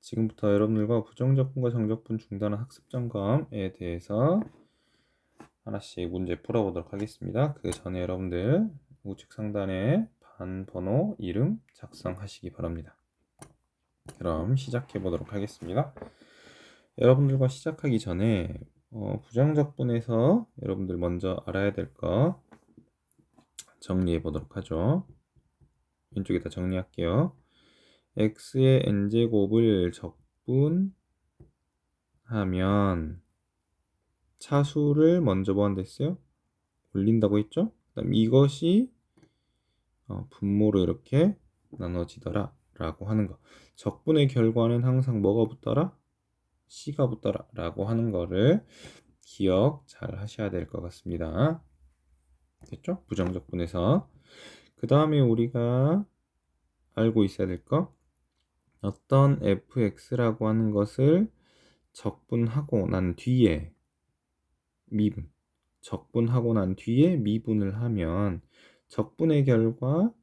지금부터 여러분들과 부정적분과 정적분 중단한 학습 점검에 대해서 하나씩 문제 풀어보도록 하겠습니다. 그 전에 여러분들 우측 상단에 반 번호 이름 작성하시기 바랍니다. 그럼 시작해 보도록 하겠습니다. 여러분들과 시작하기 전에 부정적분에서 여러분들 먼저 알아야 될 거 정리해 보도록 하죠. 왼쪽에다 정리할게요. x의 n제곱을 적분하면 차수를 먼저 뭐 한다 했어요? 올린다고 했죠? 그다음 이것이 분모로 이렇게 나눠지더라 라고 하는 거. 적분의 결과는 항상 뭐가 붙더라? C가 붙더라 라고 하는 거를 기억 잘 하셔야 될 것 같습니다. 됐죠? 부정적분에서. 그 다음에 우리가 알고 있어야 될 거, 어떤 fx라고 하는 것을 적분하고 난 뒤에 미분, 적분하고 난 뒤에 미분을 하면 적분의 결과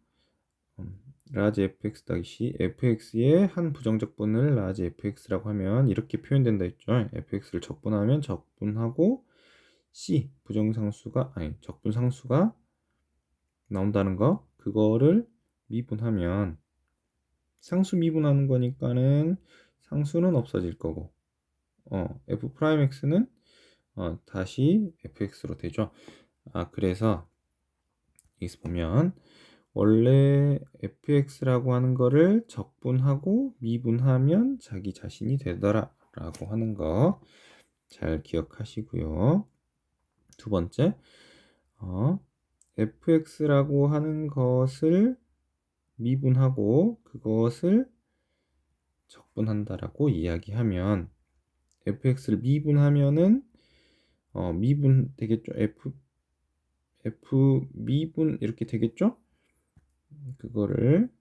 라지 fx 더하기 c, fx의 한 부정적분을 라지 fx라고 하면 이렇게 표현된다 했죠. fx를 적분하면 적분하고 c 부정상수가 아니 적분상수가 나온다는 거, 그거를 미분하면 상수 미분하는 거니까는 상수는 없어질 거고 f'x는 다시 fx로 되죠. 그래서 여기서 보면 원래 fx라고 하는 거를 적분하고 미분하면 자기 자신이 되더라 라고 하는 거 잘 기억하시고요. 두 번째, fx라고 하는 것을 미분하고 그것을 적분한다라고 이야기하면 fx를 미분하면은 미분 되겠죠. f 미분 이렇게 되겠죠. 그거를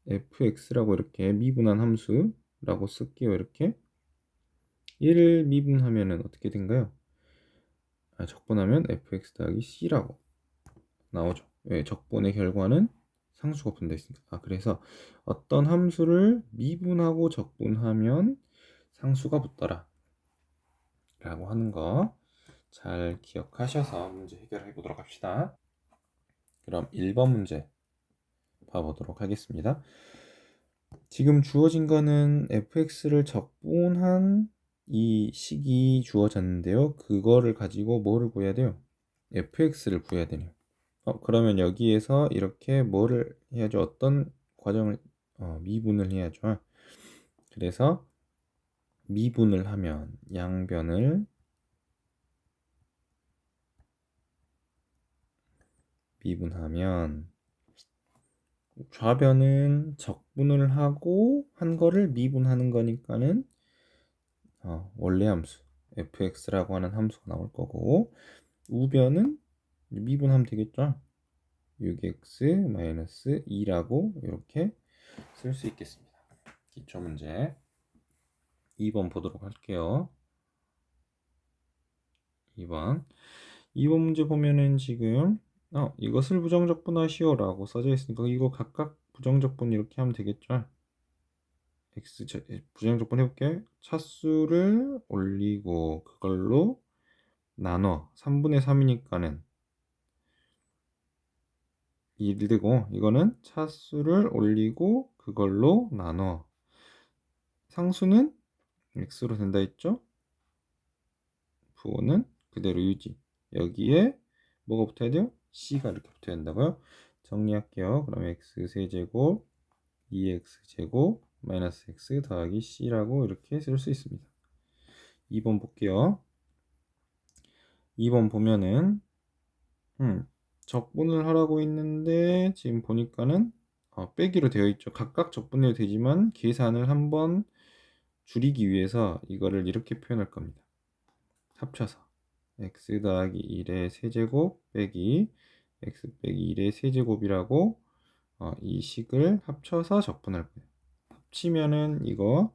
fx라고 이렇게 미분한 함수라고 쓸게요. 이렇게 1을 미분하면은 어떻게 된가요? 적분하면 fx 더하기 c라고 나오죠. 왜? 적분의 결과는 상수가 분다 있으니까. 그래서 어떤 함수를 미분하고 적분하면 상수가 붙더라 라고 하는 거 잘 기억하셔서 문제 해결해 보도록 합시다. 그럼 1번 문제 봐보도록 하겠습니다. 지금 주어진 거는 fx를 적분한 이 식이 주어졌는데요. 그거를 가지고 뭐를 구해야 돼요? fx를 구해야 되네요. 그러면 여기에서 이렇게 뭐를 해야죠? 어떤 과정을 미분을 해야죠. 그래서 미분을 하면 양변을 미분하면 좌변은 적분을 하고 한 거를 미분하는 거니까는 원래 함수 fx라고 하는 함수가 나올 거고, 우변은 미분하면 되겠죠. 6x-2라고 이렇게 쓸 수 있겠습니다. 기초 문제 2번 보도록 할게요. 2번 문제 보면은 지금 이것을 부정적분하시오 라고 써져 있으니까 이거 각각 부정적분 이렇게 하면 되겠죠. 부정적분 해볼게. 차수를 올리고 그걸로 나눠 3분의 3이니까는 1되고, 이거는 차수를 올리고 그걸로 나눠 상수는 x로 된다 했죠. 부호는 그대로 유지. 여기에 뭐가 붙어야 돼요? c가 이렇게 붙어야 된다고요. 정리할게요. 그럼 x 세제곱 2x 제곱 마이너스 x 더하기 c라고 이렇게 쓸 수 있습니다. 2번 볼게요. 2번 보면은 적분을 하라고 있는데 지금 보니까는 빼기로 되어 있죠. 각각 적분해도 되지만 계산을 한번 줄이기 위해서 이거를 이렇게 표현할 겁니다. 합쳐서 x 더하기 1의 세제곱 빼기 x 빼기 1의 세제곱이라고 이 식을 합쳐서 적분할 거예요. 합치면은 이거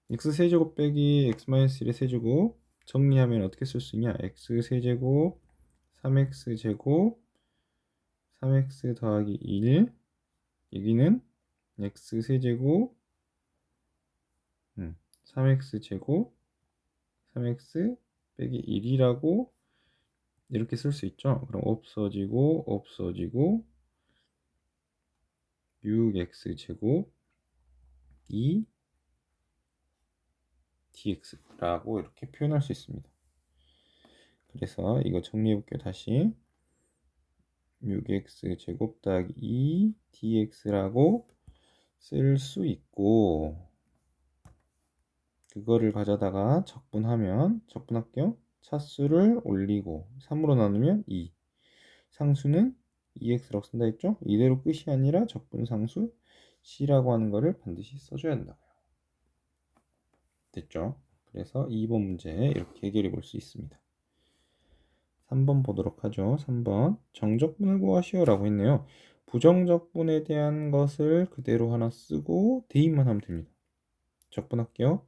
x 세제곱 빼기 x 마이너스 1의 세제곱 정리하면 어떻게 쓸 수 있냐? x 세제곱 3x 제곱 3x 더하기 1, 여기는 x 세제곱 3x 제곱 3x 빼기 1이라고 이렇게 쓸 수 있죠. 그럼 없어지고 6x 제곱 2 dx라고 이렇게 표현할 수 있습니다. 그래서 이거 정리해 볼게요. 다시 6x 제곱 더하기 2 dx라고 쓸 수 있고, 그거를 가져다가 적분할게요. 차수를 올리고 3으로 나누면 2, 상수는 2x라고 쓴다 했죠. 이대로 끝이 아니라 적분상수 c라고 하는 거를 반드시 써줘야 한다고요. 됐죠? 그래서 2번 문제 이렇게 해결해 볼 수 있습니다. 3번 보도록 하죠. 3번 정적분을 구하시오라고 했네요. 부정적분에 대한 것을 그대로 하나 쓰고 대입만 하면 됩니다. 적분할게요.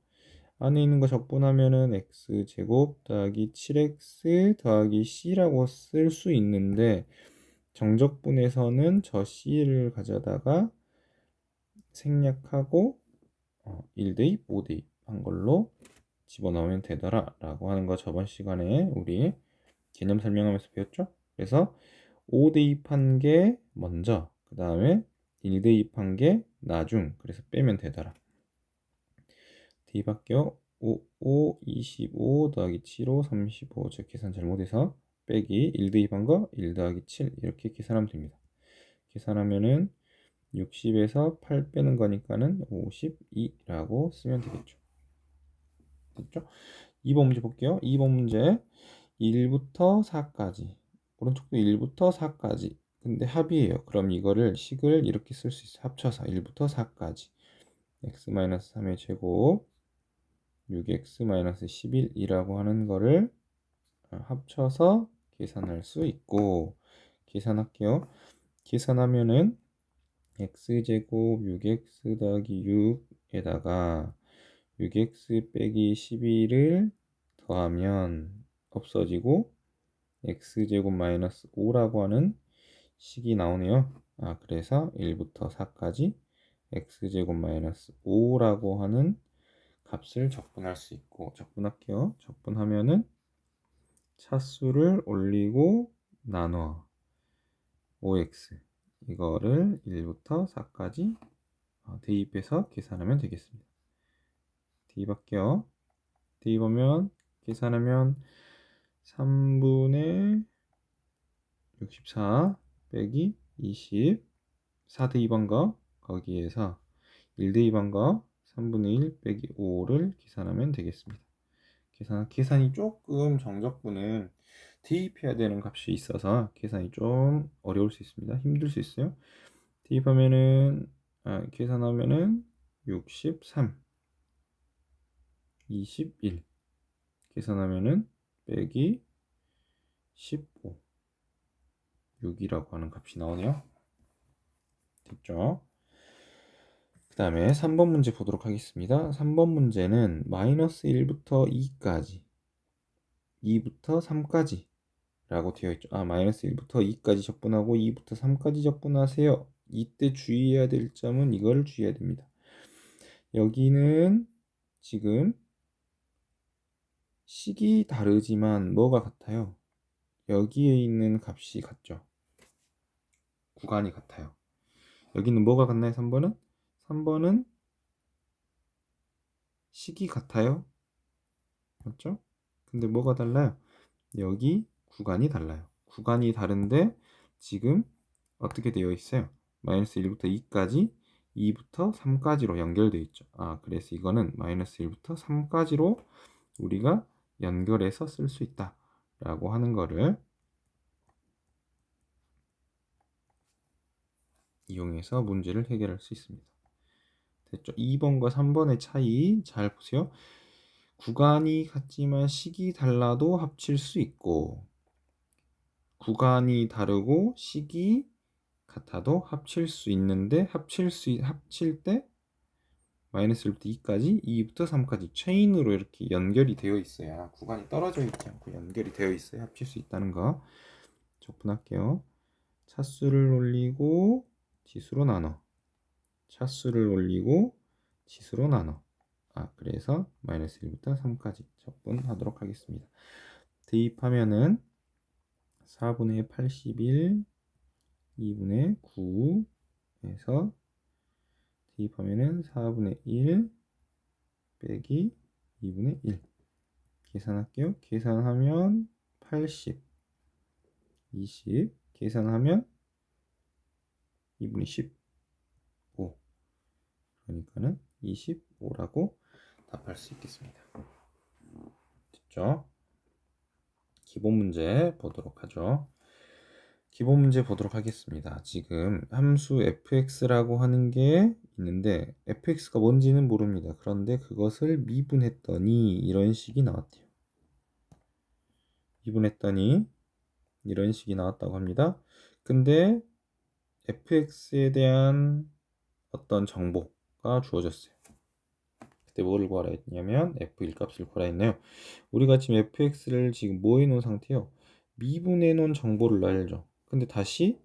안에 있는 거 적분하면은 x제곱 더하기 7x 더하기 c라고 쓸 수 있는데, 정적분에서는 저 c를 가져다가 생략하고 1대입, 5대입 한 걸로 집어넣으면 되더라 라고 하는 거 저번 시간에 우리 개념 설명하면서 배웠죠. 그래서 5대입한 게 먼저, 그 다음에 1대입한 게 나중, 그래서 빼면 되더라. 대입할게요. 5, 25 더하기 7, 5, 35. 저 계산 잘못해서 빼기 1 대입한 거 1 더하기 7 이렇게 계산하면 됩니다. 계산하면은 60에서 8 빼는 거니까는 52라고 쓰면 되겠죠. 됐죠? 2번 문제 볼게요. 2번 문제 1부터 4까지, 오른쪽도 1부터 4까지. 근데 합이에요. 그럼 이거를 식을 이렇게 쓸 수 있어요. 합쳐서 1부터 4까지 x-3의 제곱 6x-11이라고 하는 거를 합쳐서 계산할 수 있고, 계산할게요. 계산하면은 x제곱 6x 더하기 6에다가 6x 빼기 11을 더하면 없어지고 x제곱 마이너스 5라고 하는 식이 나오네요. 그래서 1부터 4까지 x제곱 마이너스 5라고 하는 값을 적분할 수 있고, 적분할게요. 적분하면은 차수를 올리고 나눠 5x, 이거를 1부터 4까지 대입해서 계산하면 되겠습니다. 대입할게요. 대입하면 계산하면 3분의 64 빼기 20, 4 대입한 거 거기에서 1 대입한 거 3분의 1 빼기 5를 계산하면 되겠습니다. 계산이 조금 정적분은 대입해야 되는 값이 있어서 계산이 좀 어려울 수 있습니다. 힘들 수 있어요. 대입하면은 계산하면은 63 21 계산하면은 빼기 15 6이라고 하는 값이 나오네요. 됐죠? 그 다음에 3번 문제 보도록 하겠습니다. 3번 문제는 마이너스 1부터 2까지 2부터 3까지 라고 되어 있죠. 마이너스 1부터 2까지 적분하고 2부터 3까지 적분하세요. 이때 주의해야 될 점은 이거를 주의해야 됩니다. 여기는 지금 식이 다르지만 뭐가 같아요? 여기에 있는 값이 같죠. 구간이 같아요. 여기는 뭐가 같나요? 3번은? 3번은 식이 같아요. 맞죠? 근데 뭐가 달라요? 여기 구간이 달라요. 구간이 다른데 지금 어떻게 되어 있어요? 마이너스 1부터 2까지 2부터 3까지로 연결되어 있죠. 그래서 이거는 마이너스 1부터 3까지로 우리가 연결해서 쓸 수 있다 라고 하는 거를 이용해서 문제를 해결할 수 있습니다. 됐죠? 2번과 3번의 차이 잘 보세요. 구간이 같지만 식이 달라도 합칠 수 있고, 구간이 다르고 식이 같아도 합칠 수 있는데, 합칠 때 마이너스 1부터 2까지 2부터 3까지 체인으로 이렇게 연결이 되어 있어야, 구간이 떨어져 있지 않고 연결이 되어 있어야 합칠 수 있다는 거 적분할게요. 차수를 올리고 지수로 나눠, 차수를 올리고 지수로 나눠. 그래서 마이너스 1부터 3까지 적분하도록 하겠습니다. 대입하면은 4분의 81, 2분의 9 해서 대입하면은 4분의 1 빼기 2분의 1 계산할게요. 계산하면 80, 20 계산하면 2분의 15 그러니까는 25라고 답할 수 있겠습니다. 됐죠? 기본 문제 보도록 하죠. 기본 문제 보도록 하겠습니다. 지금 함수 fx라고 하는 게 있는데 fx가 뭔지는 모릅니다. 그런데 그것을 미분했더니 이런 식이 나왔대요. 미분했더니 이런 식이 나왔다고 합니다. 근데 fx에 대한 어떤 정보가 주어졌어요. 그때 뭐를 구하라 했냐면 f1 값을 구하라 했네요. 우리가 지금 fx를 지금 뭐 해놓은 상태요? 미분해 놓은 정보를 알죠. 근데 다시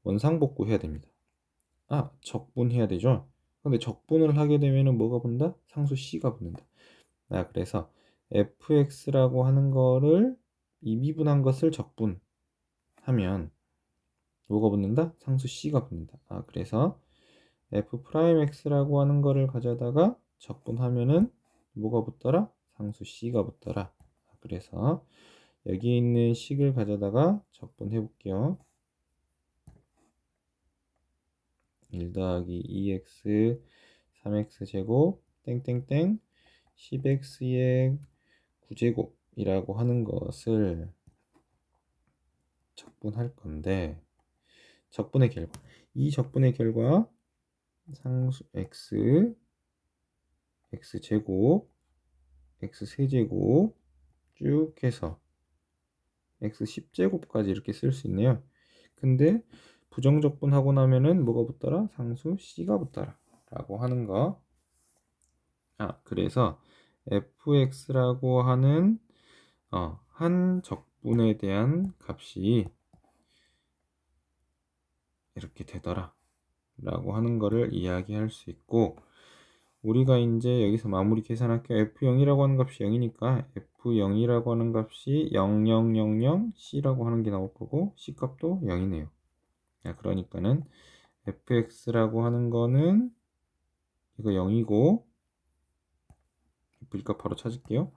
원상복구 해야 됩니다. 적분해야 되죠. 근데 적분을 하게 되면은 뭐가 붙는다? 상수 c가 붙는다. 그래서 fx라고 하는 거를 이 미분한 것을 적분하면 뭐가 붙는다? 상수 c가 붙는다. 그래서 f'x라고 하는 거를 가져다가 적분하면은 뭐가 붙더라? 상수 c가 붙더라. 그래서 여기 있는 식을 가져다가 적분해 볼게요. 1 더하기 2x 3x 제곱 땡땡땡 10x의 9제곱이라고 하는 것을 적분할 건데 적분의 결과 이 적분의 결과 상수 x제곱 x3제곱 쭉 해서 x10제곱까지 이렇게 쓸 수 있네요. 근데 부정적분하고 나면은 뭐가 붙더라? 상수 c가 붙더라 라고 하는 거. 그래서 fx라고 하는 한 적분에 대한 값이 이렇게 되더라 라고 하는 거를 이야기할 수 있고, 우리가 이제 여기서 마무리 계산할게요. f0이라고 하는 값이 0이니까 f0이라고 하는 값이 0000c라고 하는 게 나올 거고 c 값도 0이네요. 그러니까는 fx라고 하는 거는 이거 0이고 f1 값 바로 찾을게요.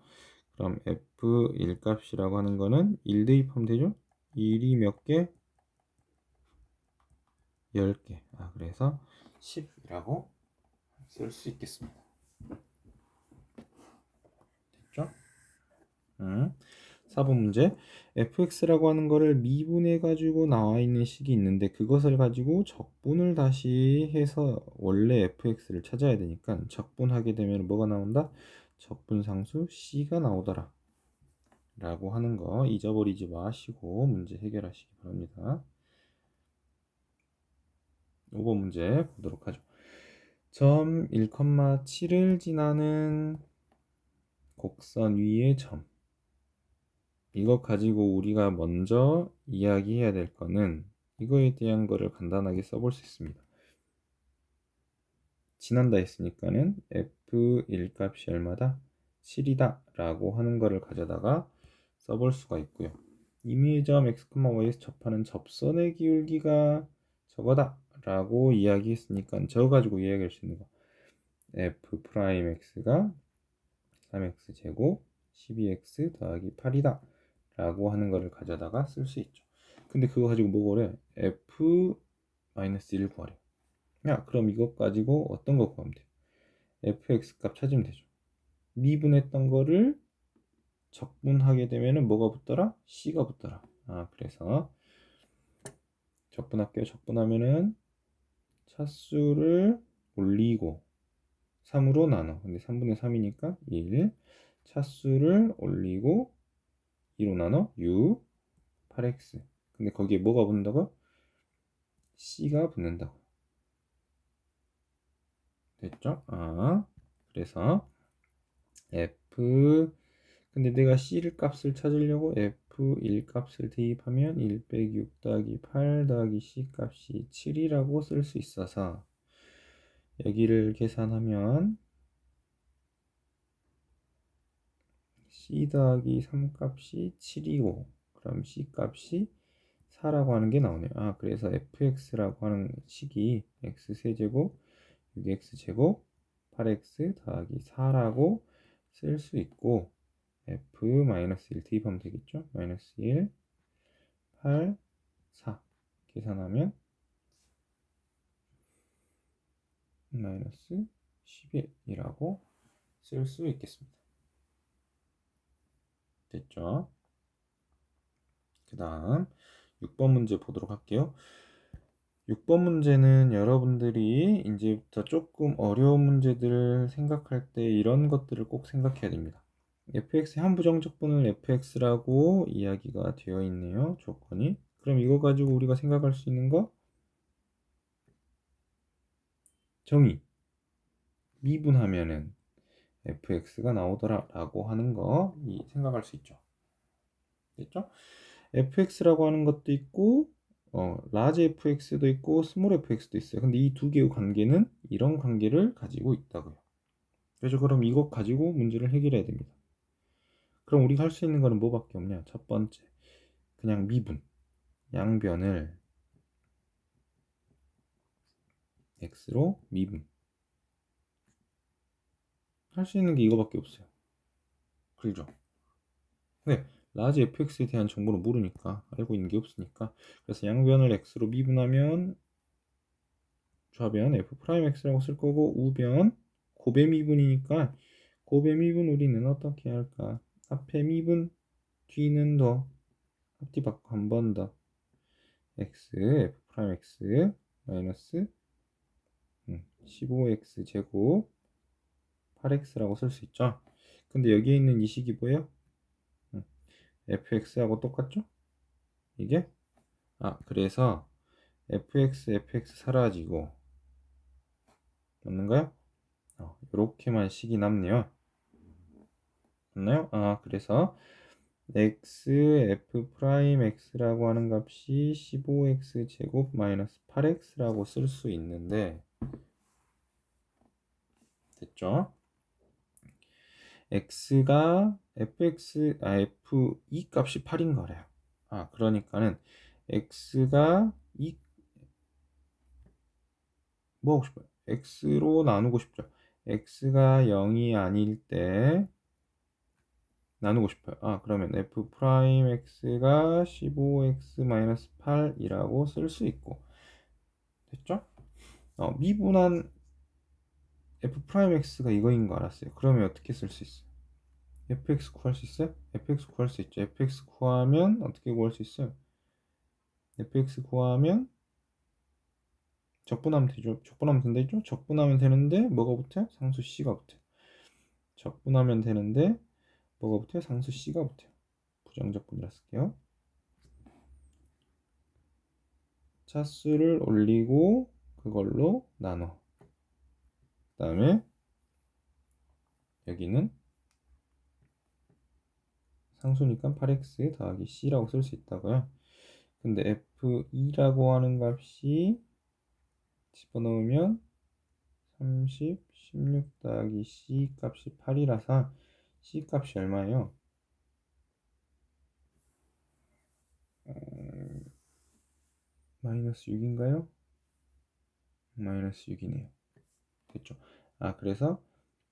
그럼 f1 값이라고 하는 거는 1 대입하면 되죠. 1이 몇 개? 10개. 그래서 10이라고 쓸 수 있겠습니다. 됐죠? 4번 문제. fx라고 하는 거를 미분해 가지고 나와 있는 식이 있는데 그것을 가지고 적분을 다시 해서 원래 fx를 찾아야 되니까 적분하게 되면 뭐가 나온다? 적분상수 c가 나오더라 라고 하는 거 잊어버리지 마시고 문제 해결하시기 바랍니다. 5번 문제 보도록 하죠. 점 1,7을 지나는 곡선 위의 점, 이거 가지고 우리가 먼저 이야기해야 될 거는 이거에 대한 거를 간단하게 써볼 수 있습니다. 지난다 했으니까는 f1 값이 얼마다? 7이다 라고 하는 거를 가져다가 써볼 수가 있고요. 임의의 점 x, y에서 접하는 접선의 기울기가 저거다 라고 이야기했으니까 저거 가지고 이야기할 수 있는 거 f'x가 3x 제곱 12x 더하기 8이다 라고 하는 거를 가져다가 쓸 수 있죠. 근데 그거 가지고 뭐 구하래? f-1 구하래. 그럼 이것 가지고 어떤 거 구하면 돼? fx 값 찾으면 되죠. 미분했던 거를 적분하게 되면은 뭐가 붙더라? c가 붙더라. 그래서 적분할게요. 적분하면은 차수를 올리고 3으로 나눠. 근데 3분의 3이니까 1. 차수를 올리고 2로 나눠 6, 8x. 근데 거기에 뭐가 붙는다고? c가 붙는다고. 됐죠? 그래서 f, 근데 내가 c를 값을 찾으려고 f1 값을 대입하면 1 빼기 6 더하기 8 더하기 c 값이 7이라고 쓸 수 있어서 여기를 계산하면 c 더하기 3 값이 7이고 그럼 c 값이 4라고 하는 게 나오네요. 그래서 fx라고 하는 식이 x세제곱 6x제곱 8x 더하기 4라고 쓸 수 있고 f-1 대입하면 되겠죠. 마이너스 1, 8, 4 계산하면 마이너스 11이라고 쓸 수 있겠습니다. 됐죠? 그 다음 6번 문제 보도록 할게요. 6번 문제는 여러분들이 이제부터 조금 어려운 문제들을 생각할 때 이런 것들을 꼭 생각해야 됩니다. fx의 한 부정적분을 fx라고 이야기가 되어 있네요. 조건이. 그럼 이거 가지고 우리가 생각할 수 있는 거? 정의. 미분하면은 fx가 나오더라 라고 하는 거 생각할 수 있죠. 됐죠? fx라고 하는 것도 있고 라지 fx도 있고 스몰 fx도 있어요. 근데 이 두 개의 관계는 이런 관계를 가지고 있다고요. 그래서 그럼 이것 가지고 문제를 해결해야 됩니다. 그럼 우리가 할 수 있는 거는 뭐밖에 없냐? 첫 번째, 그냥 미분. 양변을 x로 미분. 할 수 있는 게 이거밖에 없어요. 그렇죠? 네, 라지 fx에 대한 정보를 모르니까, 알고 있는 게 없으니까. 그래서 양변을 x로 미분하면 좌변 f'x라고 쓸 거고 우변 곱의 미분이니까 곱의 미분 우리는 어떻게 할까? 앞에 미분 뒤는 더 앞뒤 바꿔 한 번 더 x f'x 마이너스 15x 제곱 8x라고 쓸 수 있죠. 근데 여기에 있는 이 식이 뭐예요? fx하고 똑같죠? 이게 그래서 fx 사라지고 맞는가요? 이렇게만 식이 남네요. 맞나요? 그래서 x f'x라고 하는 값이 15x 제곱 마이너스 8x라고 쓸 수 있는데 됐죠? x가 f2 값이 8인 거래요. 그러니까는 x가 뭐 하고 싶어요? x로 나누고 싶죠. x가 0이 아닐 때 나누고 싶어요. 그러면 f'x가 15x-8이라고 쓸 수 있고 됐죠? 미분한 f'x가 이거인 거 알았어요. 그러면 어떻게 쓸 수 있어요? fx 구할 수 있어요? fx 구할 수 있죠. fx 구하면 어떻게 구할 수 있어요? fx 구하면 적분하면 되죠. 적분하면 된다했죠? 적분하면 되는데 뭐가 붙어요? 상수 c가 붙어요. 적분하면 되는데 뭐가 붙어요? 상수 c가 붙어요. 부정적분이라 쓸게요. 차수를 올리고 그걸로 나눠. 그 다음에 여기는 상수니까 8x 더하기 c라고 쓸 수 있다고요. 근데 f2라고 하는 값이 집어넣으면 30, 16 더하기 c 값이 8이라서 c 값이 얼마예요? 마이너스 6인가요? 마이너스 6이네요. 됐죠? 그래서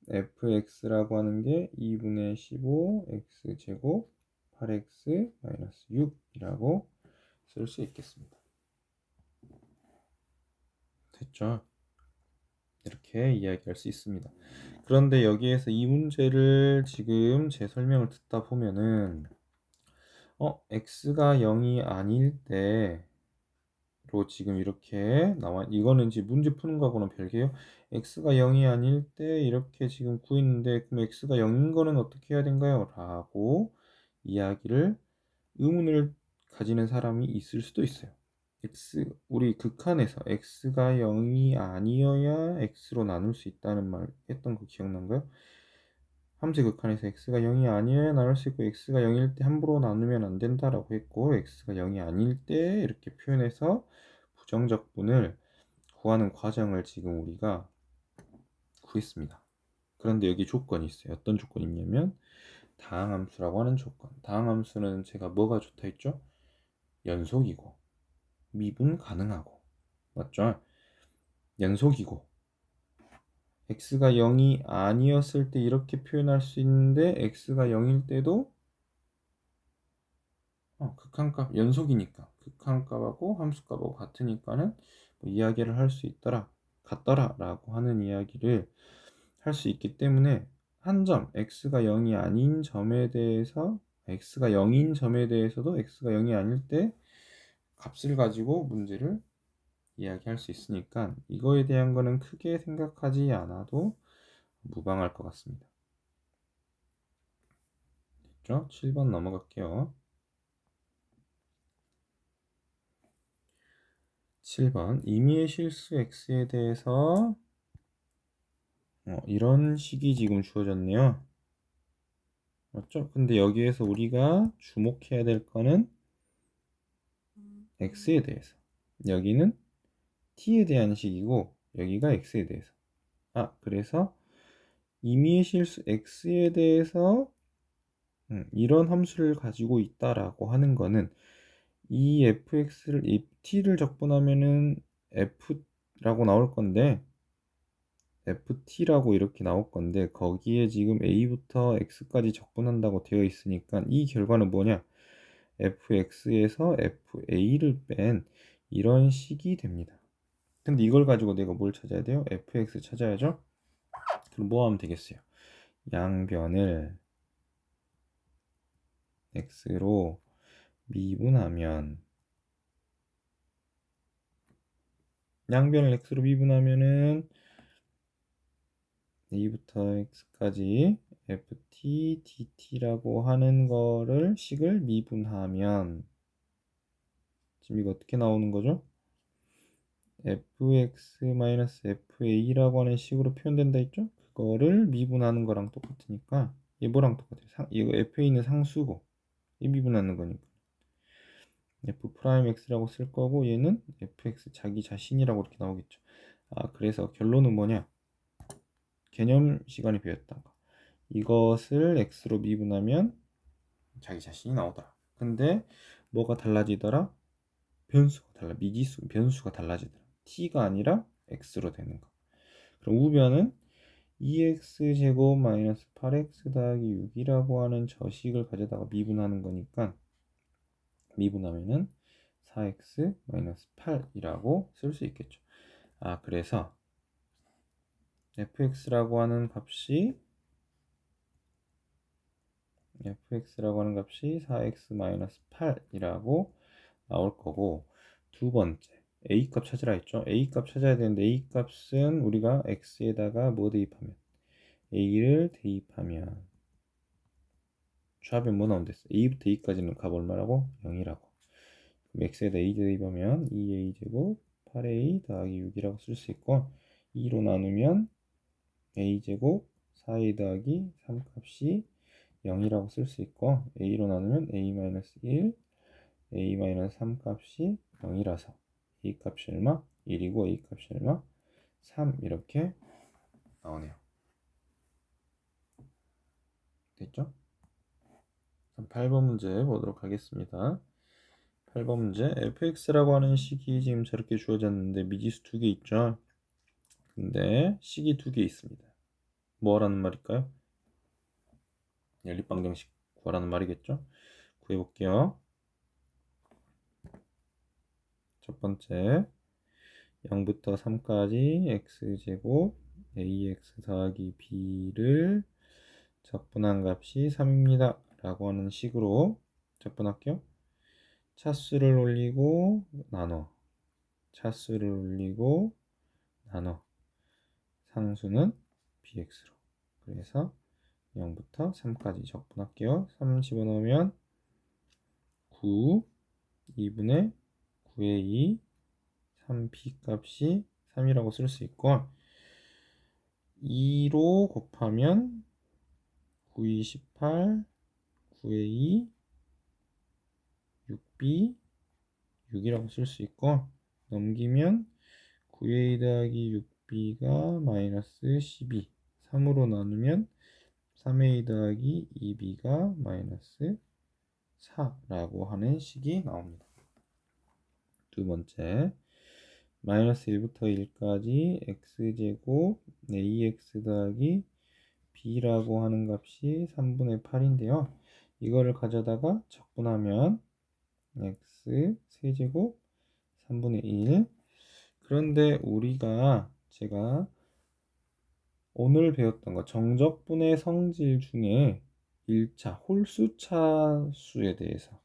fx라고 하는 게 2분의 15 x제곱 8x 마이너스 6이라고 쓸 수 있겠습니다. 됐죠? 이렇게 이야기할 수 있습니다. 그런데 여기에서 이 문제를 지금 제 설명을 듣다 보면은 x가 0이 아닐 때로 지금 이렇게 나와 이거는 이제 문제 푸는 거하고는 별개요. x가 0이 아닐 때 이렇게 지금 구했는데 그럼 x가 0인 거는 어떻게 해야 된가요? 라고 이야기를 의문을 가지는 사람이 있을 수도 있어요. 우리 극한에서 x가 0이 아니어야 x로 나눌 수 있다는 말 했던 거 기억난가요? 함수 극한에서 x가 0이 아니어야 나눌 수 있고 x가 0일 때 함부로 나누면 안 된다라고 했고 x가 0이 아닐 때 이렇게 표현해서 부정적분을 구하는 과정을 지금 우리가 구했습니다. 그런데 여기 조건이 있어요. 어떤 조건이 있냐면 다항함수라고 하는 조건. 다항함수는 제가 뭐가 좋다 했죠? 연속이고 미분 가능하고, 맞죠? 연속이고 x가 0이 아니었을 때 이렇게 표현할 수 있는데 x가 0일 때도 극한값 연속이니까 극한값하고 함수값하고 같으니까는 뭐 이야기를 할 수 있더라, 같더라라고 하는 이야기를 할 수 있기 때문에 한 점 x가 0이 아닌 점에 대해서 x가 0인 점에 대해서도 x가 0이 아닐 때 값을 가지고 문제를 이야기할 수 있으니까 이거에 대한 거는 크게 생각하지 않아도 무방할 것 같습니다. 됐죠? 7번 넘어갈게요. 7번 임의의 실수 x에 대해서 이런 식이 지금 주어졌네요. 맞죠? 근데 여기에서 우리가 주목해야 될 거는 x에 대해서, 여기는 t에 대한 식이고 여기가 x에 대해서. 그래서 임의의 실수 x에 대해서 이런 함수를 가지고 있다라고 하는 거는 이 fx를 이 t를 적분하면은 f라고 나올 건데 ft라고 이렇게 나올 건데 거기에 지금 a부터 x까지 적분한다고 되어 있으니까 이 결과는 뭐냐? fx에서 fa를 뺀 이런 식이 됩니다. 근데 이걸 가지고 내가 뭘 찾아야 돼요? fx 찾아야죠. 그럼 뭐 하면 되겠어요? 양변을 x로 미분하면, 양변을 x로 미분하면은 a부터 x까지 ft dt라고 하는 거를 식을 미분하면 지금 이거 어떻게 나오는 거죠? fx-fa라고 하는 식으로 표현된다 했죠? 그거를 미분하는 거랑 똑같으니까 얘 뭐랑 똑같아요? 이거 fa는 상수고 이 미분하는 거니까 f'x라고 쓸 거고 얘는 fx 자기 자신이라고 이렇게 나오겠죠. 그래서 결론은 뭐냐? 개념 시간이 비었다. 이것을 x로 미분하면 자기 자신이 나오더라. 근데 뭐가 달라지더라? 변수가 미지수 변수가 달라지더라. t가 아니라 x로 되는 거. 그럼 우변은 2x 제곱 마이너스 8x 더하기 6이라고 하는 저식을 가져다가 미분하는 거니까 미분하면은 4x 마이너스 8이라고 쓸 수 있겠죠. 그래서 fx라고 하는 값이 4x-8이라고 나올 거고, 두 번째 a 값 찾으라 했죠. a 값 찾아야 되는데 a 값은 우리가 x에다가 뭐 대입하면 a를 대입하면 좌변 뭐 나온댔어? a부터 a까지는 값 얼마라고? 0이라고. 그럼 x에다 a 대입하면 2a제곱 8a 더하기 6이라고 쓸 수 있고 2로 나누면 a제곱 4a 더하기 3 값이 0이라고 쓸 수 있고 a로 나누면 a-1 a-3 값이 0이라서 a 값이 얼마? 1이고 a 값이 얼마? 3 이렇게 나오네요. 됐죠? 8번 문제 보도록 하겠습니다. 8번 문제 fx라고 하는 식이 지금 저렇게 주어졌는데 미지수 두 개 있죠. 근데 식이 두 개 있습니다. 뭐라는 말일까요? 연립방정식 구하라는 말이겠죠. 구해볼게요. 첫 번째 0부터 3까지 x제곱 ax 더하기 b를 적분한 값이 3입니다 라고 하는 식으로 적분할게요. 차수를 올리고 나눠, 차수를 올리고 나눠, 상수는 bx로. 그래서 0부터 3까지 적분할게요. 3 집어넣으면 9, 2분의 9의 2, 3b 값이 3이라고 쓸 수 있고 2로 곱하면 9, 2, 18, 9의 2, 6b, 6이라고 쓸 수 있고 넘기면 9a 더하기 6b가 마이너스 12, 3으로 나누면 3a 더하기 2b가 마이너스 4라고 하는 식이 나옵니다. 두 번째, 마이너스 1부터 1까지 x제곱 ax 더하기 b라고 하는 값이 3분의 8인데요. 이거를 가져다가 적분하면 x 세제곱 3분의 1. 그런데 제가 오늘 배웠던 거 정적분의 성질 중에 1차 홀수차 수에 대해서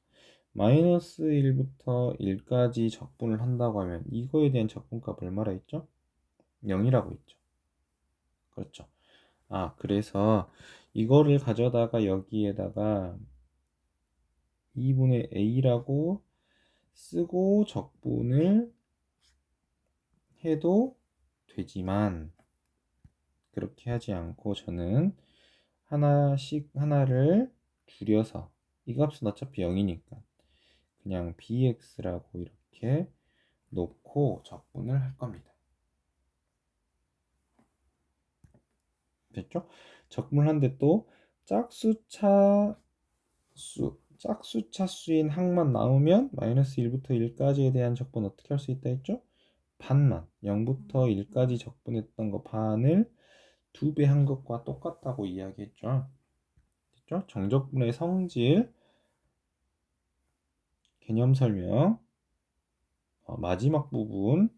마이너스 1부터 1까지 적분을 한다고 하면 이거에 대한 적분값 얼마라 했죠? 0이라고 했죠. 그렇죠. 그래서 이거를 가져다가 여기에다가 2분의 a라고 쓰고 적분을 해도 되지만 그렇게 하지 않고 저는 하나를 줄여서 이 값은 어차피 0이니까 그냥 bx라고 이렇게 놓고 적분을 할 겁니다. 됐죠? 적분을 하는데 또 짝수차수인 항만 나오면 마이너스 1부터 1까지에 대한 적분 어떻게 할 수 있다 했죠? 반만 0부터 1까지 적분했던 거 반을 2배 한 것과 똑같다고 이야기했죠. 됐죠? 정적분의 성질 개념 설명 마지막 부분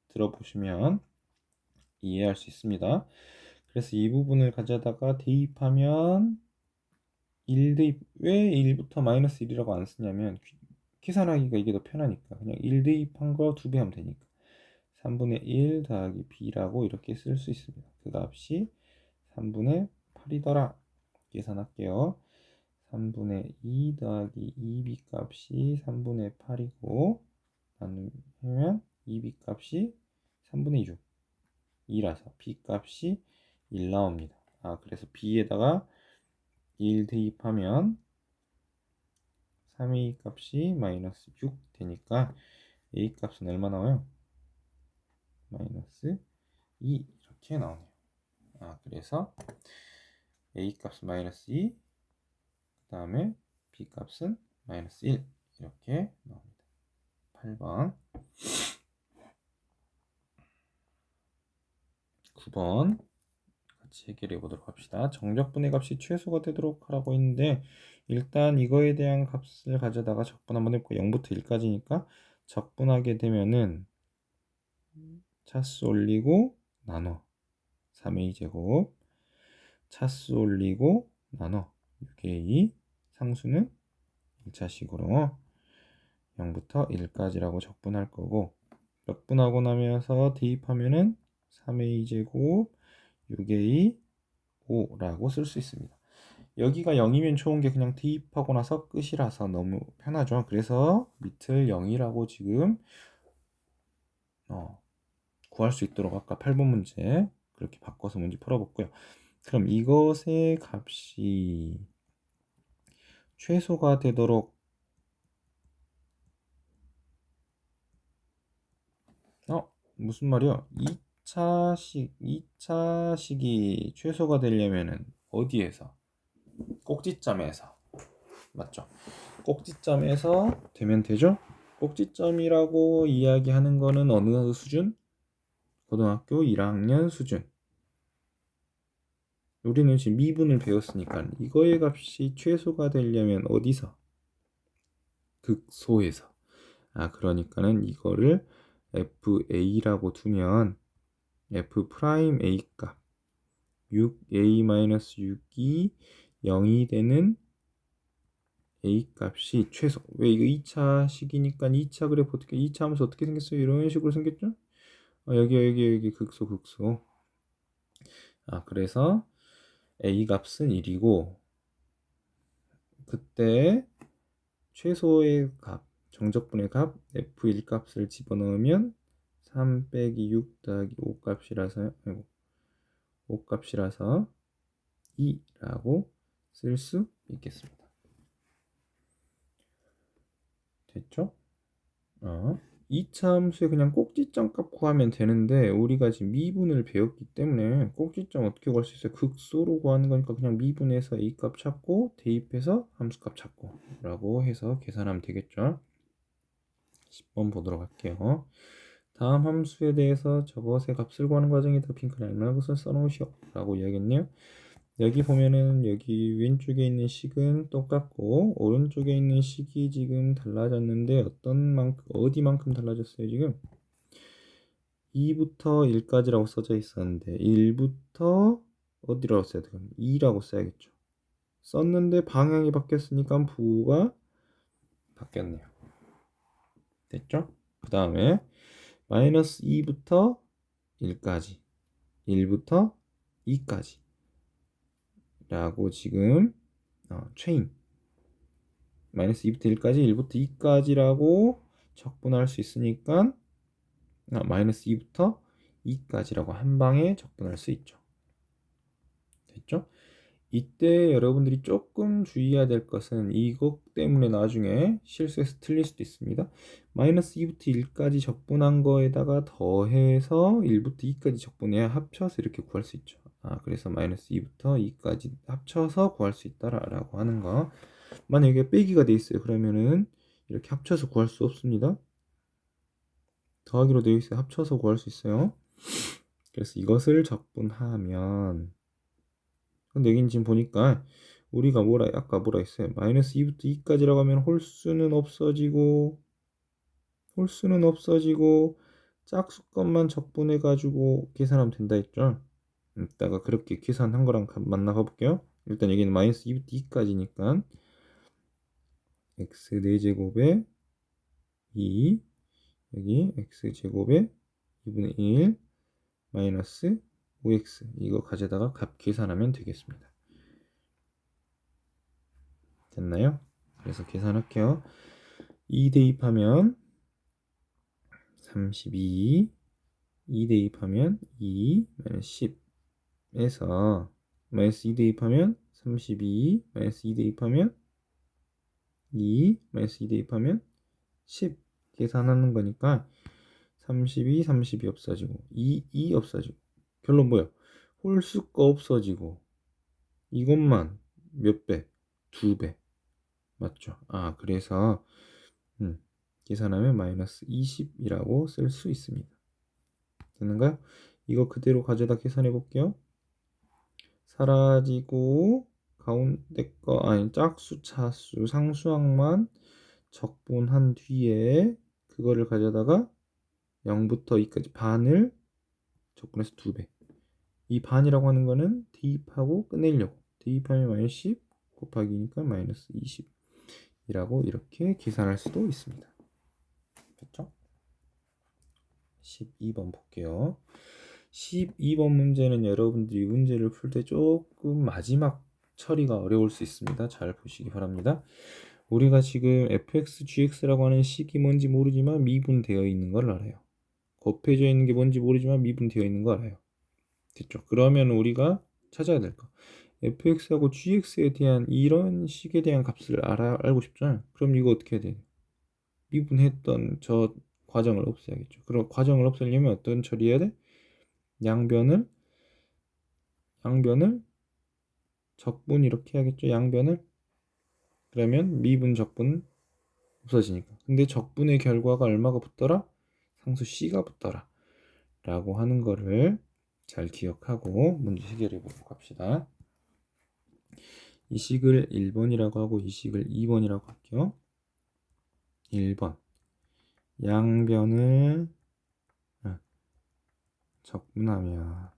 들어보시면 이해할 수 있습니다. 그래서 이 부분을 가져다가 대입하면 1대입 왜 1부터 마이너스 1이라고 안 쓰냐면 계산하기가 이게 더 편하니까 그냥 1대입한 거 2배 하면 되니까 3분의 1 더하기 b라고 이렇게 쓸 수 있습니다. 그 값이 3분의 8이더라. 계산할게요. 3분의 2 더하기 2b 값이 3분의 8이고 나누면 2b 값이 3분의 6 2라서 b 값이 1 나옵니다. 그래서 b에다가 1 대입하면 3a 값이 마이너스 6 되니까 a 값은 얼마 나와요? 마이너스 2 이렇게 나오네요. 그래서 a 값은 마이너스 2, 그 다음에 b 값은 마이너스 1 이렇게 나옵니다. 8번 9번 같이 해결해 보도록 합시다. 정적분의 값이 최소가 되도록 하라고 했는데 일단 이거에 대한 값을 가져다가 적분 한번 해볼게요. 0부터 1까지니까 적분하게 되면은 차수 올리고 나눠 3a 제곱 차수 올리고 나눠 6a 상수는 1차식으로 0부터 1까지라고 적분할 거고 적분하고 나면서 대입하면은 3a 제곱 6a 5라고 쓸 수 있습니다. 여기가 0이면 좋은 게 그냥 대입하고 나서 끝이라서 너무 편하죠. 그래서 밑을 0이라고 지금 구할 수 있도록 아까 8번 문제 그렇게 바꿔서 문제 풀어봤고요. 그럼 이것의 값이 최소가 되도록 무슨 말이야? 2차식이 최소가 되려면은 어디에서? 꼭지점에서. 맞죠? 꼭지점에서 되면 되죠? 꼭지점이라고 이야기하는 거는 어느 수준? 고등학교 1학년 수준. 우리는 지금 미분을 배웠으니까 이거의 값이 최소가 되려면 어디서? 극소에서. 그러니까는 이거를 FA라고 두면 F'A 값 6A-6이 0이 되는 A 값이 최소. 왜 이거 2차 식이니까 2차 그래프 어떻게 2차 하면서 어떻게 생겼어요? 이런 식으로 생겼죠? 여기 극소. 그래서 A 값은 1이고 그때 최소의 값, 정적분의 값 F1 값을 집어넣으면 3 빼기 6 더하기 5 값이라서 5 값이라서 2라고 쓸 수 있겠습니다. 됐죠? 2차 함수에 그냥 꼭지점 값 구하면 되는데 우리가 지금 미분을 배웠기 때문에 꼭지점 어떻게 구할 수 있어요? 극소로 구하는 거니까 그냥 미분해서 a 값 찾고 대입해서 함수 값 찾고 라고 해서 계산하면 되겠죠. 10번 보도록 할게요. 다음 함수에 대해서 저것의 값을 구하는 과정이다. 핑크는 얼마나 것을 써놓으시오 라고 이야기했네요. 여기 보면은 여기 왼쪽에 있는 식은 똑같고 오른쪽에 있는 식이 지금 달라졌는데 어디만큼 달라졌어요 지금? 2부터 1까지라고 써져 있었는데 1부터 어디라고 써야 돼요? 2라고 써야겠죠. 썼는데 방향이 바뀌었으니까 부호가 바뀌었네요. 됐죠? 그 다음에 마이너스 2부터 1까지 1부터 2까지 라고 지금 체인 마이너스 2부터 1까지 1부터 2까지라고 적분할 수 있으니까 마이너스 2부터 2까지라고 한 방에 적분할 수 있죠. 됐죠? 이때 여러분들이 조금 주의해야 될 것은 이것 때문에 나중에 실수해서 틀릴 수도 있습니다. 마이너스 2부터 1까지 적분한 거에다가 더해서 1부터 2까지 적분해야 합쳐서 이렇게 구할 수 있죠. 그래서 마이너스 2부터 2까지 합쳐서 구할 수 있다라고 하는 거. 만약에 빼기가 돼 있어요. 그러면은 이렇게 합쳐서 구할 수 없습니다. 더하기로 되어 있어요. 합쳐서 구할 수 있어요. 그래서 이것을 적분하면 근데 여긴 지금 보니까 우리가 아까 뭐라 했어요? 마이너스 2부터 2까지라고 하면 홀수는 없어지고 짝수값만 적분해 가지고 계산하면 된다 했죠. 이따가 그렇게 계산한 거랑 만나 봐볼게요. 일단 여기는 마이너스 2부터 2까지니까 x 4제곱에 2 여기 x제곱에 2분의 1 마이너스 5x 이거 가져다가 값 계산하면 되겠습니다. 됐나요? 그래서 계산할게요. 2 대입하면 32 2 대입하면 2 마이너스 10에서 마이너스 2 대입하면 32 마이너스 2 대입하면 2 마이너스 2 대입하면 10 계산하는 거니까 32 없어지고 2 없어지고 결론 뭐야? 홀수가 없어지고 이것만 몇 배? 2배 맞죠? 그래서 계산하면 마이너스 20이라고 쓸 수 있습니다. 되는가요? 이거 그대로 가져다 계산해 볼게요. 사라지고 가운데 거 짝수, 차수, 상수항만 적분한 뒤에 그거를 가져다가 0부터 2까지 반을 적분해서 2배. 이 반이라고 하는 거는 대입하고 끝내려고. 대입하면 마이너스 10 곱하기니까 마이너스 20이라고 이렇게 계산할 수도 있습니다. 됐죠? 12번 볼게요. 12번 문제는 여러분들이 문제를 풀 때 조금 마지막 처리가 어려울 수 있습니다. 잘 보시기 바랍니다. 우리가 지금 fx, gx라고 하는 식이 뭔지 모르지만 미분되어 있는 걸 알아요. 곱해져 있는 게 뭔지 모르지만 미분되어 있는 거 알아요. 됐죠? 그러면 우리가 찾아야 될 거. fx하고 gx에 대한 이런 식에 대한 값을 알고 싶잖아요. 그럼 이거 어떻게 해야 돼요? 미분했던 저 과정을 없애야겠죠. 그럼 과정을 없애려면 어떤 처리해야 돼? 양변을 적분 이렇게 해야겠죠. 양변을 그러면 미분 적분 없어지니까. 근데 적분의 결과가 얼마가 붙더라? 상수 c가 붙더라 라고 하는 거를 잘 기억하고 문제 해결해 보도록 합시다. 이 식을 1번이라고 하고 이 식을 2번이라고 할게요. 1번 양변을 적분하면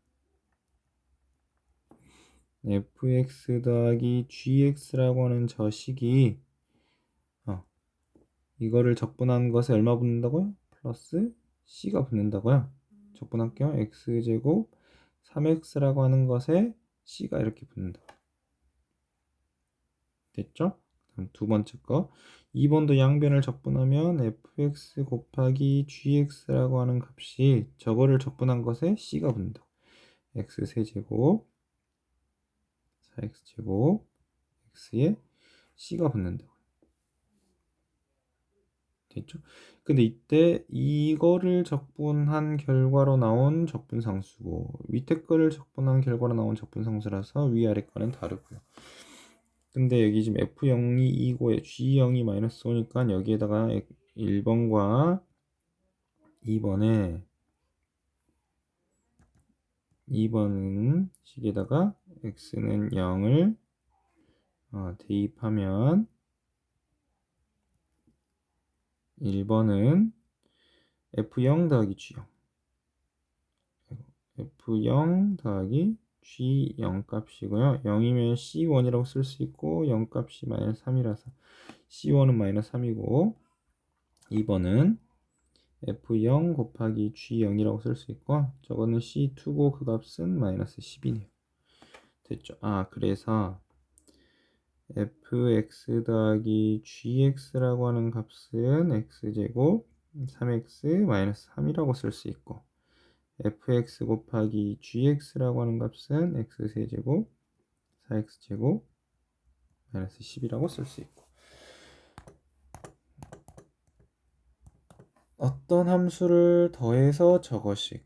fx 더하기 gx라고 하는 저 식이 이거를 적분한 것에 얼마 붙는다고요? 플러스 c가 붙는다고요. 적분할게요. x제곱 3x라고 하는 것에 c가 이렇게 붙는다. 됐죠? 그럼 두 번째 거 2번도 양변을 적분하면 fx 곱하기 gx라고 하는 값이 저거를 적분한 것에 c가 붙는다. x 세제곱 4x제곱 x에 c가 붙는다. 됐죠? 근데 이때 이거를 적분한 결과로 나온 적분상수고 밑에 거를 적분한 결과로 나온 적분상수라서 위아래 거는 다르고요. 근데 여기 지금 F0이 2고에 G0이 마이너스 5니까 여기에다가 1번과 2번에 2번 식에다가 x는 0을 대입하면 1번은 F0 더하기 G0 F0 더하기 G0 값이고요. 0이면 C1이라고 쓸 수 있고 0 값이 마이너스 3이라서 C1은 마이너스 3이고 2번은 F0 곱하기 G0이라고 쓸 수 있고 저거는 C2고 그 값은 마이너스 10이네요. 됐죠? 그래서 fx 더하기 gx라고 하는 값은 x제곱 3x 마이너스 3이라고 쓸 수 있고 fx 곱하기 gx라고 하는 값은 x세제곱 4x제곱 마이너스 10이라고 쓸 수 있고 어떤 함수를 더해서 저것식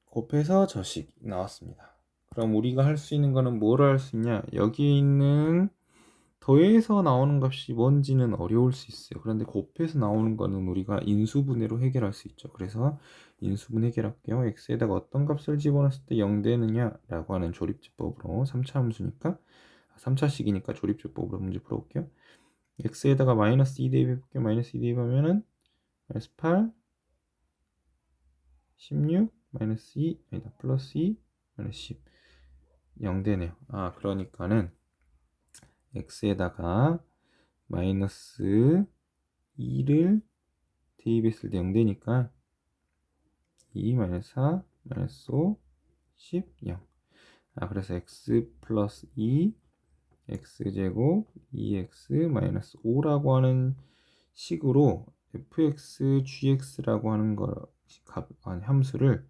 곱해서 저식 나왔습니다. 그럼 우리가 할 수 있는 거는 뭐를 할 수 있냐? 여기 있는 더해서 나오는 값이 뭔지는 어려울 수 있어요. 그런데 곱해서 나오는 거는 우리가 인수분해로 해결할 수 있죠. 그래서 인수분 해결할게요. x에다가 어떤 값을 집어넣었을 때 0 되느냐라고 하는 조립제법으로 3차 함수니까 3차식이니까 조립제법으로 문제 풀어볼게요. x에다가 마이너스 2 대입해볼게요. 마이너스 2 대입하면은 마이너스 8 16 마이너스 2 아니다 플러스 2 마이너스 10 0 되네요. 그러니까는 x에다가 마이너스 2를 대입했을 때 0 되니까 2 마이너스 4 마이너스 5 10 0 그래서 x 플러스 2 x제곱 2x 마이너스 5라고 하는 식으로 fx gx라고 하는 함수를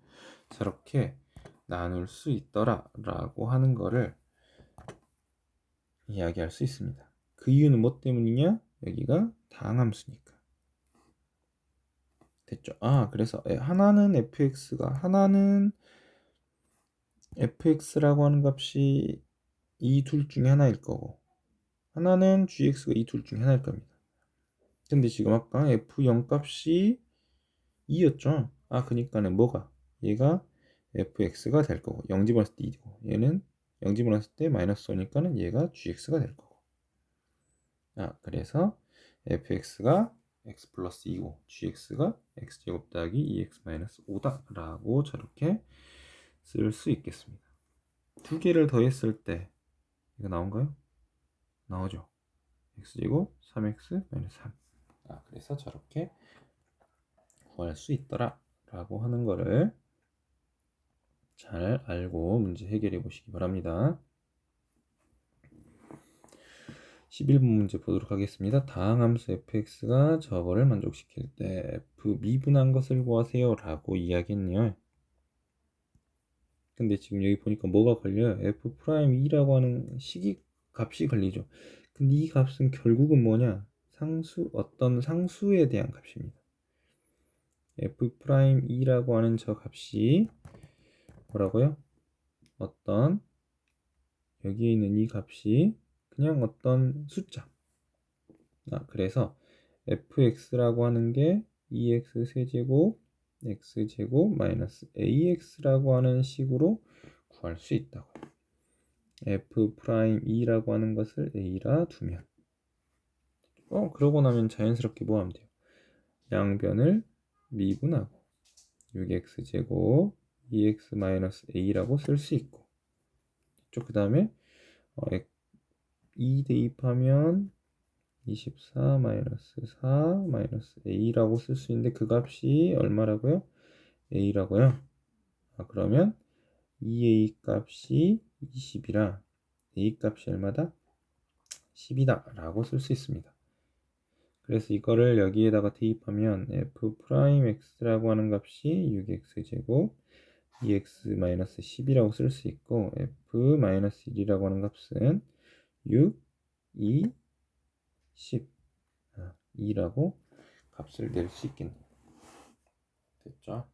저렇게 나눌 수 있더라 라고 하는 거를 이야기할 수 있습니다. 그 이유는 뭐 때문이냐? 여기가 다항함수니까. 됐죠? 그래서 하나는 fx라고 하는 값이 이 둘 중에 하나일 거고 하나는 gx가 이 둘 중에 하나일 겁니다. 근데 지금 아까 f0 값이 2였죠? 그니까는 뭐가? 얘가 fx가 될 거고 0 집어넣었을 때 2고 얘는 0 집어넣었을 때 마이너스 5니까는 얘가 gx가 될 거고 그래서 fx가 x 플러스 2고 gx가 x제곱 더하기 2x 마이너스 5다 라고 저렇게 쓸 수 있겠습니다. 두 개를 더했을 때 이거 나온가요? 나오죠. x제곱 3x 마이너스 3 그래서 저렇게 구할 수 있더라 라고 하는 거를 잘 알고 문제 해결해 보시기 바랍니다. 11번 문제 보도록 하겠습니다. 다항함수 fx가 저거를 만족시킬 때 f 미분한 것을 구하세요 라고 이야기했네요. 근데 지금 여기 보니까 뭐가 걸려요? f'2라고 하는 값이 걸리죠. 근데 이 값은 결국은 뭐냐? 어떤 상수에 대한 값입니다. f'2라고 하는 저 값이 뭐라고요? 어떤 여기에 있는 이 값이 그냥 어떤 숫자. 그래서 fx라고 하는 게 2x 세제곱 x제곱 마이너스 ax라고 하는 식으로 구할 수 있다고요. f'2라고 하는 것을 a라 두면 그러고 나면 자연스럽게 뭐 하면 돼요? 양변을 미분하고 6x제곱 2x 마이너스 a라고 쓸 수 있고 그 다음에 2 대입하면 24 마이너스 4 마이너스 a라고 쓸 수 있는데 그 값이 얼마라고요? a라고요. 그러면 2a 값이 20이라 a 값이 얼마다? 10이다 라고 쓸 수 있습니다. 그래서 이거를 여기에다가 대입하면 f'x라고 하는 값이 6x제곱 2x-10이라고 쓸 수 있고 f-1이라고 하는 값은 6, 2, 10 2라고 값을 낼 수 있겠네요. 됐죠?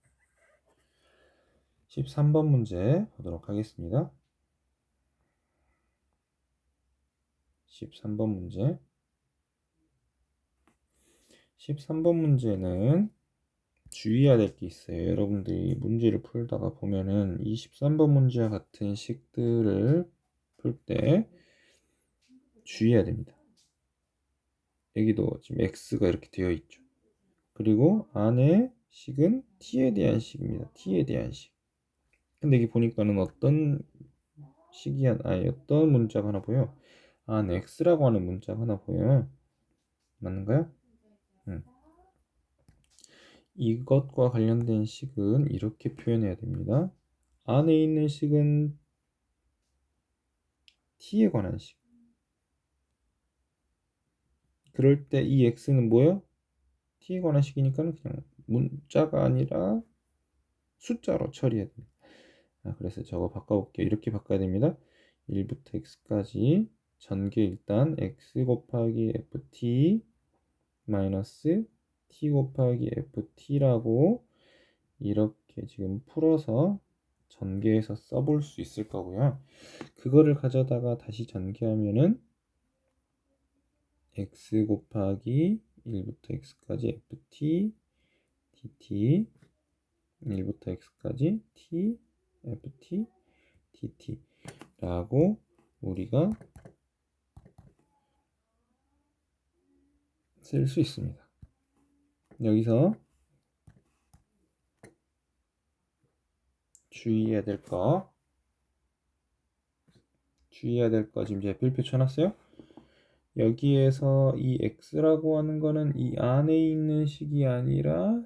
13번 문제 보도록 하겠습니다. 13번 문제. 13번 문제는 주의해야 될 게 있어요. 여러분들이 문제를 풀다가 보면은 23번 문제와 같은 식들을 풀 때 주의해야 됩니다. 여기도 지금 x가 이렇게 되어 있죠. 그리고 안에 식은 t에 대한 식입니다. t에 대한 식. 근데 여기 보니까는 어떤 식이 어떤 문자가 하나 보여? 안에 x라고 하는 문자가 하나 보여요. 맞는가요? 이것과 관련된 식은 이렇게 표현해야 됩니다. 안에 있는 식은 t에 관한 식. 그럴 때 이 x는 뭐예요? t에 관한 식이니까 그냥 문자가 아니라 숫자로 처리해야 됩니다. 그래서 저거 바꿔볼게요. 이렇게 바꿔야 됩니다. 1부터 x까지 전개 일단 x 곱하기 ft 마이너스 t 곱하기 ft라고 이렇게 지금 풀어서 전개해서 써볼 수 있을 거고요. 그거를 가져다가 다시 전개하면은 x 곱하기 1부터 x까지 ft dt 1부터 x까지 t ft dt 라고 우리가 쓸 수 있습니다. 여기서 주의해야 될 거 지금 제가 별표 쳐놨어요. 여기에서 이 x라고 하는 거는 이 안에 있는 식이 아니라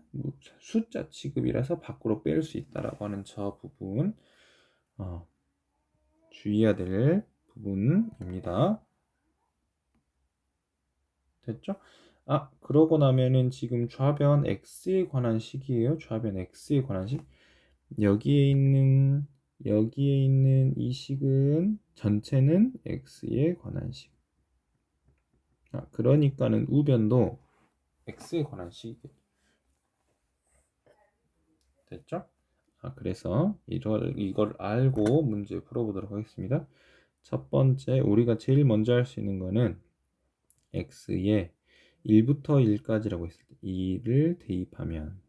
숫자 취급이라서 밖으로 뺄 수 있다라고 하는 저 부분 주의해야 될 부분입니다. 됐죠? 그러고 나면은 지금 좌변 x에 관한 식이에요. 좌변 x에 관한 식. 여기에 있는 이 식은 전체는 x에 관한 식. 그러니까는 우변도 x에 관한 식이겠죠. 됐죠? 그래서 이걸 알고 문제 풀어보도록 하겠습니다. 첫 번째 우리가 제일 먼저 할 수 있는 거는 x에 1부터 1까지라고 했을 때 2를 대입하면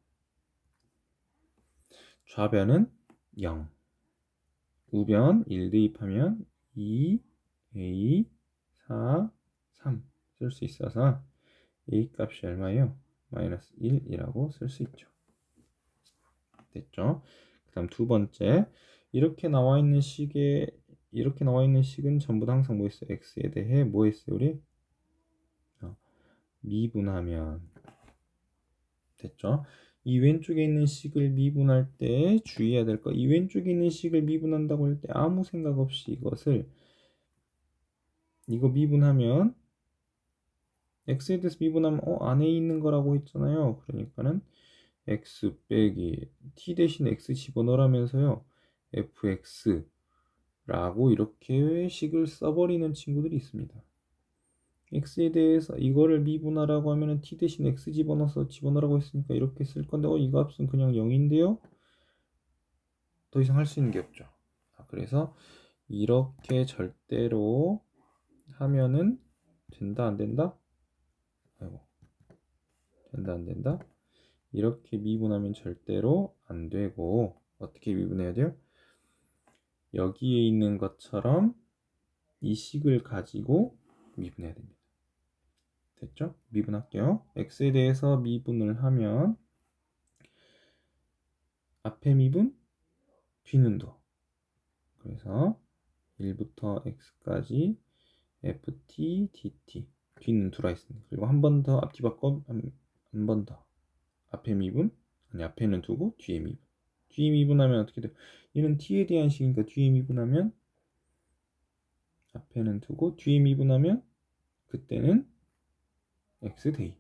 좌변은 0, 우변 1 대입하면 2, a, 4, 3 쓸 수 있어서 a 값이 얼마예요? 마이너스 1이라고 쓸 수 있죠. 됐죠? 그 다음 두 번째 이렇게 나와 있는 식은 전부 다 항상 뭐 했어요? x에 대해 뭐 했어요 우리? 미분하면 됐죠? 이 왼쪽에 있는 식을 미분할 때 주의해야 될 거, 이 왼쪽에 있는 식을 미분한다고 할 때 아무 생각 없이 이거 미분하면 x에 대해서 미분하면 안에 있는 거라고 했잖아요. 그러니까는 x 빼기 t 대신 x 집어넣으라면서요. fx라고 이렇게 식을 써버리는 친구들이 있습니다. x에 대해서 이거를 미분하라고 하면은 t 대신 x 집어넣으라고 했으니까 이렇게 쓸 건데 이 값은 그냥 0인데요. 더 이상 할 수 있는 게 없죠. 그래서 이렇게 절대로 하면은 된다 안 된다? 된다 안 된다? 이렇게 미분하면 절대로 안 되고 어떻게 미분해야 돼요? 여기에 있는 것처럼 이 식을 가지고 미분해야 됩니다. 됐죠? 미분할게요. x에 대해서 미분을 하면 앞에 미분, 뒤는 도. 그래서 1부터 x까지 ft, dt. 뒤는 들어와 있습니다. 그리고 한 번 더 앞뒤 바꿔 한 번 더. 앞에 미분, 앞에는 두고 뒤에 미분. 뒤에 미분하면 어떻게 돼요? 얘는 t에 대한 식이니까 뒤에 미분하면 앞에는 두고 뒤에 미분하면 그때는 x 대2.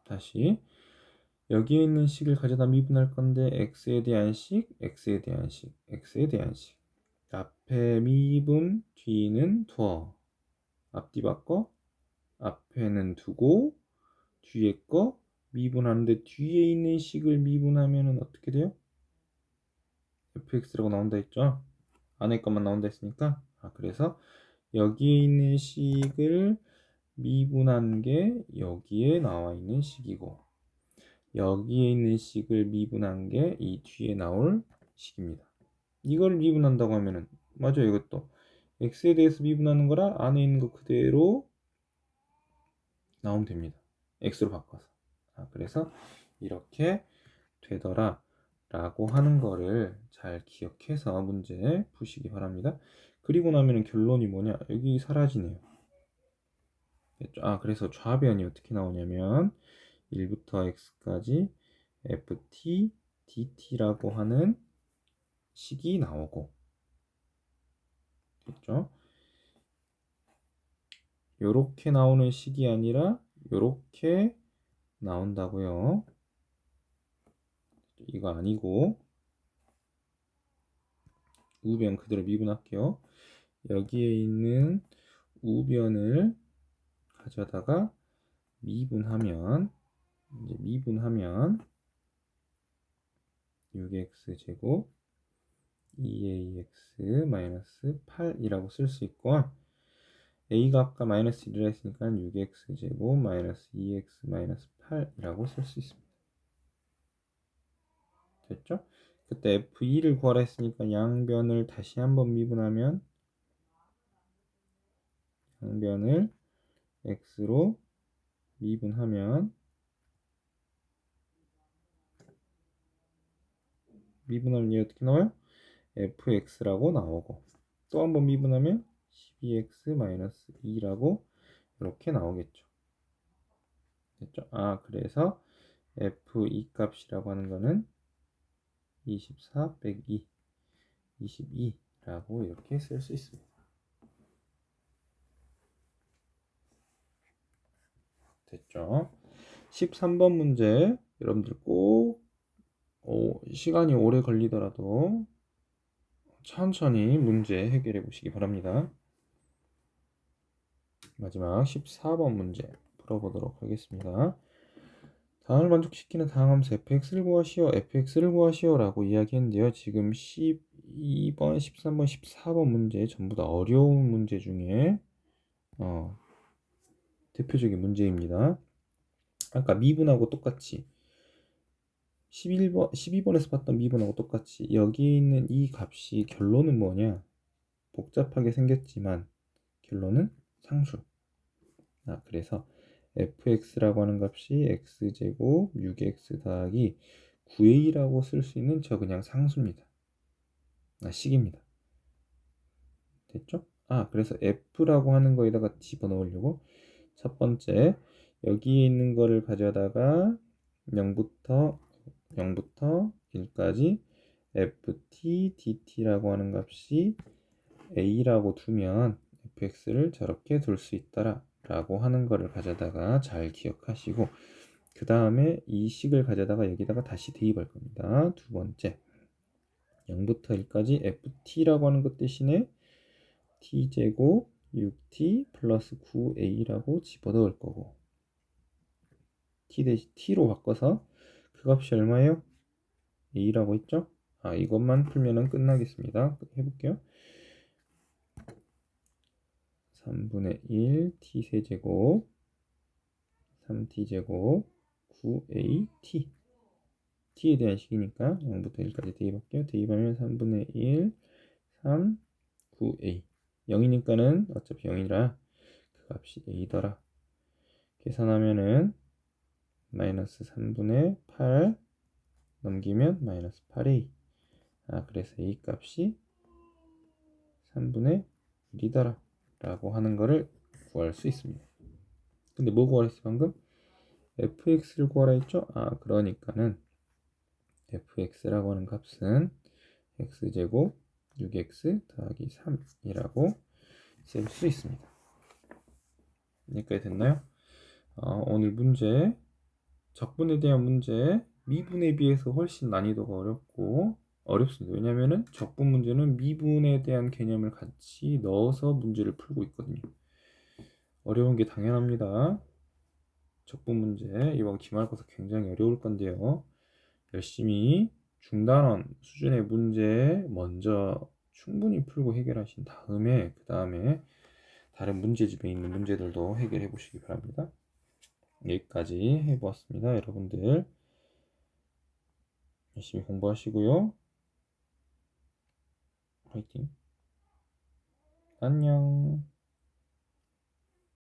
다시 여기에 있는 식을 가져다 미분할 건데 x에 대한 식, x에 대한 식, x에 대한 식. 앞에 미분, 뒤는 투어. 앞뒤 바꿔 앞에는 두고 뒤에 거 미분하는데 뒤에 있는 식을 미분하면은 어떻게 돼요? fx라고 나온다 했죠? 안에 것만 나온다 했으니까. 그래서 여기에 있는 식을 미분한 게 여기에 나와 있는 식이고, 여기에 있는 식을 미분한 게 이 뒤에 나올 식입니다. 이걸 미분한다고 하면은 맞아요. 이것도 x에 대해서 미분하는 거라 안에 있는 거 그대로 나오면 됩니다. x로 바꿔서. 그래서 이렇게 되더라 라고 하는 거를 잘 기억해서 문제 푸시기 바랍니다. 그리고 나면 결론이 뭐냐? 여기 사라지네요. 됐죠? 그래서 좌변이 어떻게 나오냐면 1부터 x까지 ft dt라고 하는 식이 나오고, 됐죠? 요렇게 나오는 식이 아니라 요렇게 나온다고요. 이거 아니고 우변 그대로 미분할게요. 여기에 있는 우변을 가져다가 미분하면, 이제 미분하면 6x제곱 2ax-8이라고 쓸 수 있고, a가 아까 마이너스 1이라 했으니까 6x제곱 마이너스 2x-8이라고 쓸 수 있습니다. 됐죠? 그때 f2를 구하라 했으니까 양변을 다시 한번 미분하면 양변을 x로 미분하면 얘 어떻게 나와요? fx라고 나오고, 또 한번 미분하면 12x-2라고 이렇게 나오겠죠. 됐죠? 그래서 f2 값이라고 하는 거는 24 빼기 22라고 이렇게 쓸 수 있습니다. 됐죠? 13번 문제 여러분들 꼭 시간이 오래 걸리더라도 천천히 문제 해결해 보시기 바랍니다. 마지막 14번 문제 풀어보도록 하겠습니다. 다음을 만족시키는 다항함수 fx를 구하시오, fx를 구하시오 라고 이야기했는데요. 지금 12번, 13번, 14번 문제 전부 다 어려운 문제 중에 대표적인 문제입니다. 아까 미분하고 똑같이 12번에서 봤던 미분하고 똑같이 여기 있는 이 값이 결론은 뭐냐? 복잡하게 생겼지만 결론은 상수. 그래서 fx라고 하는 값이 x제곱 6x 더하기 9a라고 쓸 수 있는 저 그냥 상수입니다. 식입니다. 됐죠? 그래서 f라고 하는 거에다가 집어넣으려고 첫 번째 여기에 있는 거를 가져다가 0부터 1까지 ft dt라고 하는 값이 a라고 두면 fx를 저렇게 둘 수 있더라 라고 하는 거를 가져다가 잘 기억하시고, 그 다음에 이 식을 가져다가 여기다가 다시 대입할 겁니다. 두 번째 0부터 1까지 ft라고 하는 것 대신에 t제곱 6t 플러스 9a라고 집어넣을 거고, t 대신 t로 바꿔서 그 값이 얼마예요? a라고 했죠? 이것만 풀면은 끝나겠습니다. 해볼게요. 3분의 1 t세제곱 3t제곱 9at t에 대한 식이니까 0부터 1까지 대입할게요. 대입하면 3분의 1 3 9a 0이니까는 어차피 0이라 그 값이 a더라. 계산하면은 마이너스 3분의 8 넘기면 마이너스 8a. 그래서 a 값이 3분의 1이더라 라고 하는 거를 구할 수 있습니다. 근데 뭐 구하라 했어 방금? fx를 구하라 했죠? 그러니까는 fx라고 하는 값은 x제곱 6x 더하기 3이라고 쓸 수 있습니다. 여기까지 됐나요? 오늘 문제 적분에 대한 문제 미분에 비해서 훨씬 난이도가 어렵습니다. 왜냐면은 적분 문제는 미분에 대한 개념을 같이 넣어서 문제를 풀고 있거든요. 어려운 게 당연합니다. 적분 문제 이번 기말고사 굉장히 어려울 건데요. 열심히 중단원 수준의 문제 먼저 충분히 풀고 해결하신 다음에 그 다음에 다른 문제집에 있는 문제들도 해결해 보시기 바랍니다. 여기까지 해보았습니다. 여러분들 열심히 공부하시고요. 화이팅! 안녕.